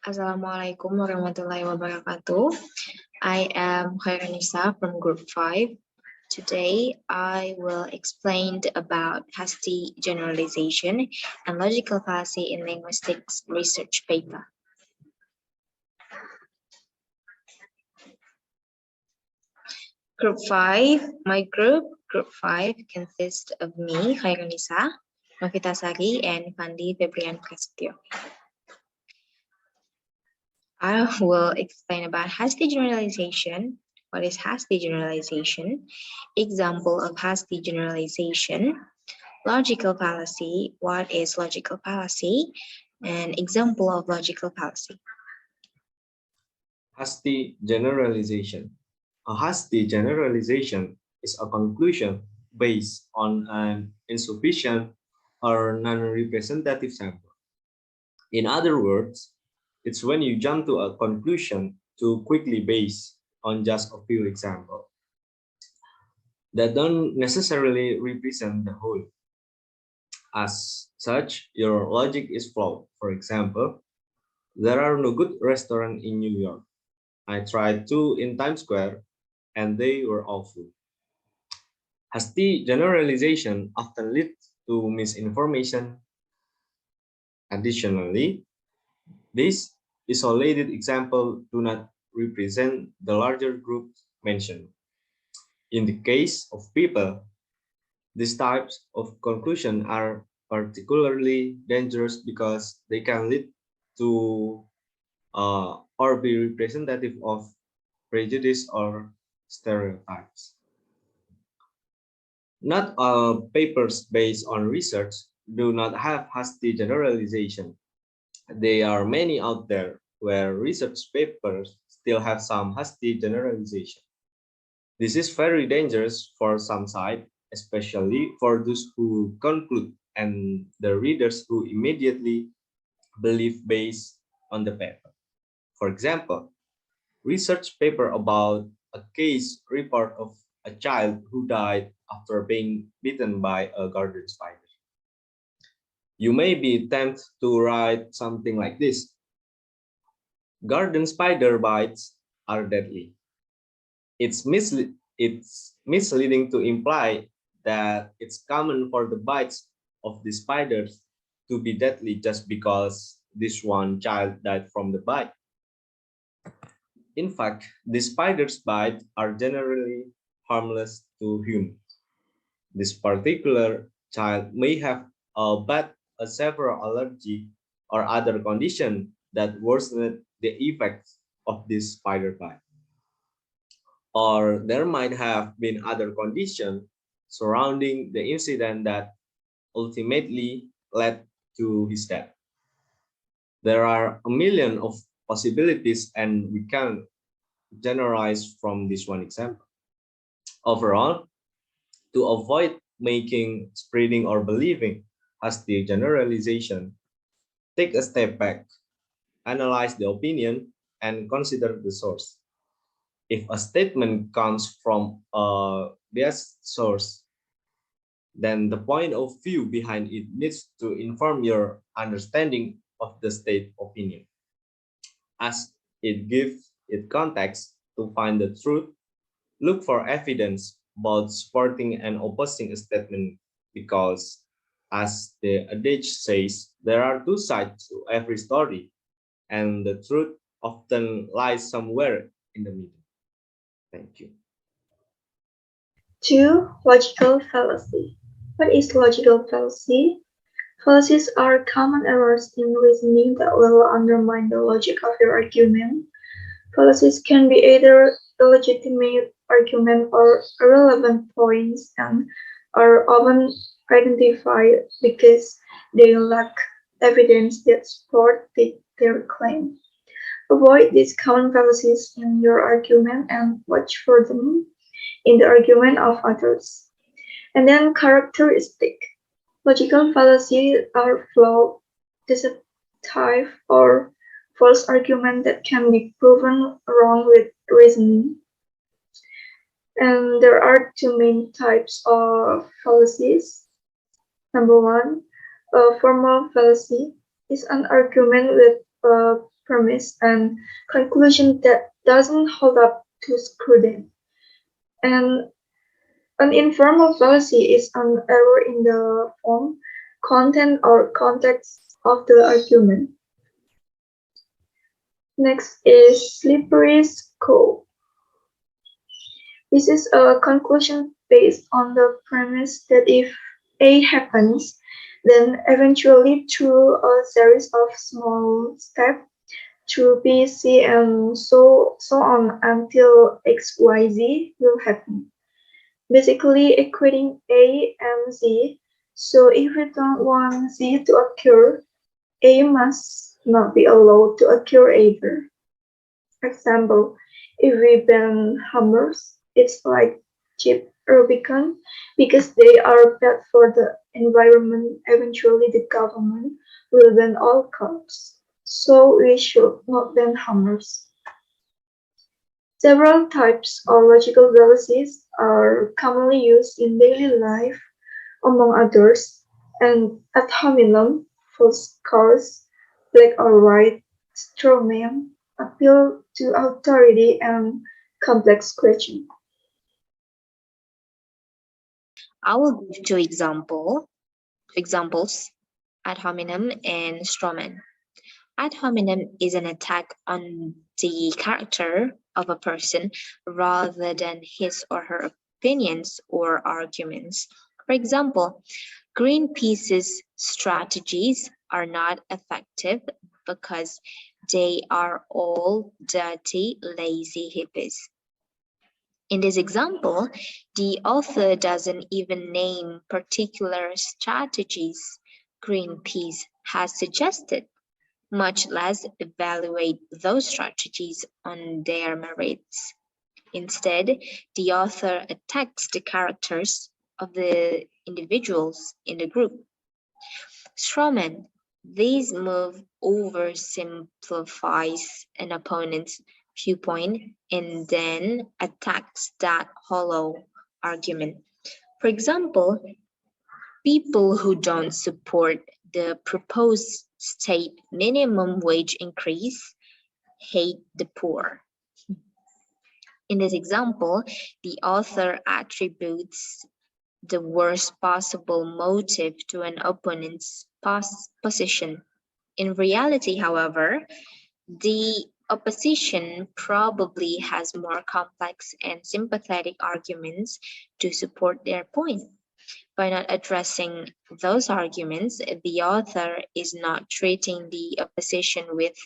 Assalamualaikum warahmatullahi wabarakatuh. I am Khairun Nisa from Group 5. Today, I will explain about hasty generalization and logical fallacy in linguistics research paper. Group 5, my group 5, consists of me, Khairun Nisa, Novita Sari, and Vandy F Prasetyo. I will explain about hasty generalization. What is hasty generalization? Example of hasty generalization. Logical fallacy. What is logical fallacy? An example of logical fallacy. Hasty generalization. A hasty generalization is a conclusion based on an insufficient or non-representative sample. In other words, it's when you jump to a conclusion too quickly based on just a few examples that don't necessarily represent the whole. As such, your logic is flawed. For example, there are no good restaurants in New York. I tried 2 in Times Square and they were awful. Hasty generalization often leads to misinformation. Additionally, these isolated examples do not represent the larger groups mentioned. In the case of people, these types of conclusions are particularly dangerous because they can lead to or be representative of prejudice or stereotypes. Not all papers based on research do not have hasty generalization. There are many out there where research papers still have some hasty generalization. This is very dangerous for some sites, especially for those who conclude and the readers who immediately believe based on the paper. For example, research paper about a case report of a child who died after being bitten by a garden spider. You may be tempted to write something like this. Garden spider bites are deadly. It's misleading to imply that it's common for the bites of the spiders to be deadly just because this one child died from the bite. In fact, the spider's bites are generally harmless to humans. This particular child may have a severe allergy or other condition that worsened the effects of this spider bite. Or there might have been other conditions surrounding the incident that ultimately led to his death. There are a million of possibilities, and we can generalize from this one example. Overall, to avoid making, spreading, or believing hasty generalization, take a step back, analyze the opinion, and consider the source. If a statement comes from a biased source, then the point of view behind it needs to inform your understanding of the state opinion. As it gives it context to find the truth, look for evidence both supporting and opposing a statement because, as the adage says, there are two sides to every story, and the truth often lies somewhere in the middle. Thank you. 2. Logical fallacy. What is logical fallacy? Fallacies are common errors in reasoning that will undermine the logic of your argument. Fallacies can be either illegitimate argument or irrelevant points and are often identified because they lack evidence that support their claim. Avoid these common fallacies in your argument and watch for them in the argument of others. And then characteristic. Logical fallacies are flawed, deceptive, or false argument that can be proven wrong with reasoning. And there are two main types of fallacies. Number one, a formal fallacy is an argument with a premise and conclusion that doesn't hold up to scrutiny. And an informal fallacy is an error in the form, content, or context of the argument. Next is slippery slope. This is a conclusion based on the premise that if A happens, then eventually through a series of small steps through B, C, and so on until X, Y, Z will happen. Basically equating A and Z. So if we don't want Z to occur, A must not be allowed to occur either. Example, if we ban hammers, it's like cheap Rubicon because they are bad for the environment. Eventually, the government will ban all cars. So we should not ban hammers. Several types of logical fallacies are commonly used in daily life, among others, and ad hominem, false cause, black or white, straw man, appeal to authority, and complex question. I will give two examples, ad hominem and strawman. Ad hominem is an attack on the character of a person rather than his or her opinions or arguments. For example, Greenpeace's strategies are not effective because they are all dirty, lazy hippies. In this example, the author doesn't even name particular strategies Greenpeace has suggested, much less evaluate those strategies on their merits. Instead, the author attacks the characters of the individuals in the group. Strawman. This move oversimplifies an opponent's viewpoint and then attacks that hollow argument. For example, people who don't support the proposed state minimum wage increase hate the poor. In this example, the author attributes the worst possible motive to an opponent's position. In reality, however, the opposition probably has more complex and sympathetic arguments to support their point. By not addressing those arguments, the author is not treating the opposition with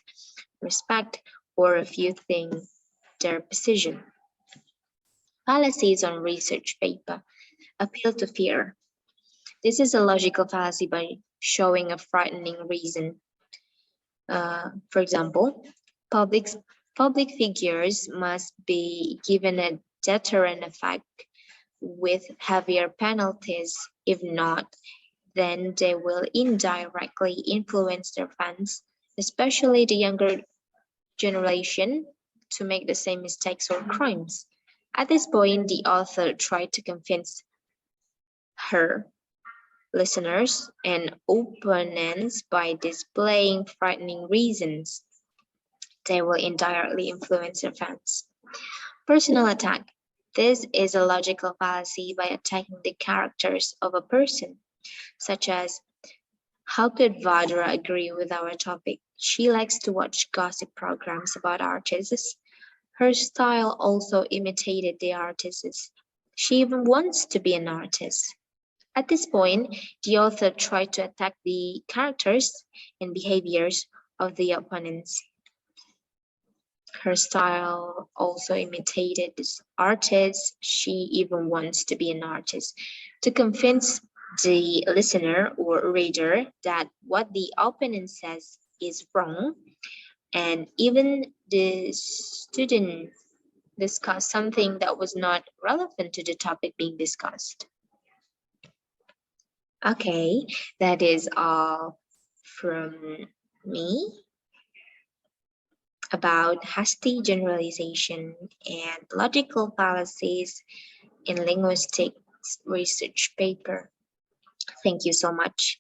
respect or refuting their position. Fallacies on research paper appeal to fear. This is a logical fallacy by showing a frightening reason. For example, public, public figures must be given a deterrent effect with heavier penalties. If not, then they will indirectly influence their fans, especially the younger generation, to make the same mistakes or crimes. At this point, the author tried to convince her listeners and opponents by displaying frightening reasons. They will indirectly influence their fans. Personal attack. This is a logical fallacy by attacking the characters of a person, such as, how could Vadra agree with our topic? She likes to watch gossip programs about artists. Her style also imitated the artists. She even wants to be an artist. At this point, the author tried to attack the characters and behaviors of the opponents. Her style also imitated this artist. She even wants to be an artist. To convince the listener or reader that what the opponent says is wrong, and even the student discussed something that was not relevant to the topic being discussed. Okay, that is all from me about hasty generalization and logical fallacies in linguistics research paper. Thank you so much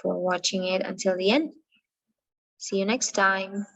for watching it until the end. See you next time.